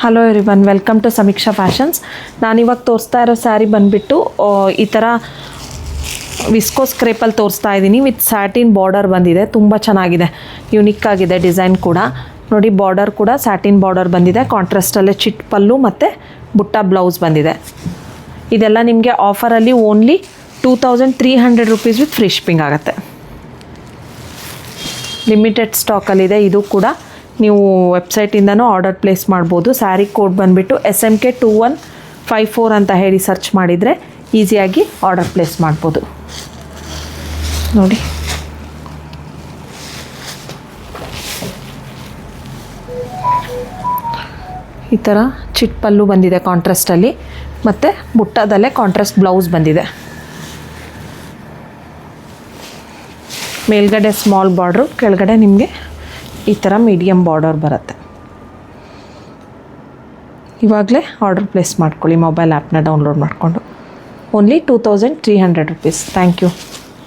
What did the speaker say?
Hello everyone, welcome to ಸಮೀಕ್ಷಾ fashions. ನಾನಿವಾಗ ತೋರಿಸ್ತಾ ಇರೋ ಸ್ಯಾರಿ ಬಂದುಬಿಟ್ಟು ಈ ಥರ ವಿಸ್ಕೋಸ್ ಕ್ರೇಪಲ್ಲಿ ತೋರಿಸ್ತಾ ಇದ್ದೀನಿ. ವಿತ್ ಸ್ಯಾಟಿನ್ ಬಾರ್ಡರ್ ಬಂದಿದೆ. ತುಂಬ ಚೆನ್ನಾಗಿದೆ, ಯುನಿಕ್ ಆಗಿದೆ ಡಿಸೈನ್ ಕೂಡ. ನೋಡಿ, ಬಾರ್ಡರ್ ಕೂಡ ಸ್ಯಾಟಿನ್ ಬಾರ್ಡರ್ ಬಂದಿದೆ. ಕಾಂಟ್ರಾಸ್ಟಲ್ಲೇ ಚಿಟ್ ಪಲ್ಲು ಮತ್ತು ಬುಟ್ಟ ಬ್ಲೌಸ್ ಬಂದಿದೆ. ಇದೆಲ್ಲ ನಿಮಗೆ ಆಫರಲ್ಲಿ only 2300 rupees with free shipping ಆಗುತ್ತೆ. ಲಿಮಿಟೆಡ್ ಸ್ಟಾಕಲ್ಲಿದೆ. ಇದು ಕೂಡ ನೀವು ವೆಬ್ಸೈಟಿಂದನೂ ಆರ್ಡರ್ ಪ್ಲೇಸ್ ಮಾಡ್ಬೋದು. ಸ್ಯಾರಿ ಕೋಡ್ ಬಂದುಬಿಟ್ಟು SMK 2154 ಅಂತ ಹೇಳಿ ಸರ್ಚ್ ಮಾಡಿದರೆ ಈಸಿಯಾಗಿ ಆರ್ಡರ್ ಪ್ಲೇಸ್ ಮಾಡ್ಬೋದು. ನೋಡಿ, ಈ ಥರ ಚಿಟ್ ಪಲ್ಲು ಬಂದಿದೆ ಕಾಂಟ್ರಾಸ್ಟಲ್ಲಿ, ಮತ್ತು ಬುಟ್ಟದಲ್ಲೇ ಕಾಂಟ್ರಾಸ್ಟ್ ಬ್ಲೌಸ್ ಬಂದಿದೆ. ಮೇಲ್ಗಡೆ ಸ್ಮಾಲ್ ಬಾರ್ಡ್ರು, ಕೆಳಗಡೆ ನಿಮಗೆ ಈ ಥರ ಮೀಡಿಯಮ್ ಬಾರ್ಡರ್ ಬರುತ್ತೆ. ಇವಾಗಲೇ ಆರ್ಡರ್ ಪ್ಲೇಸ್ ಮಾಡ್ಕೊಳ್ಳಿ ಮೊಬೈಲ್ ಆ್ಯಪ್ನ ಡೌನ್ಲೋಡ್ ಮಾಡಿಕೊಂಡು. Only 2300 rupees. Thank you.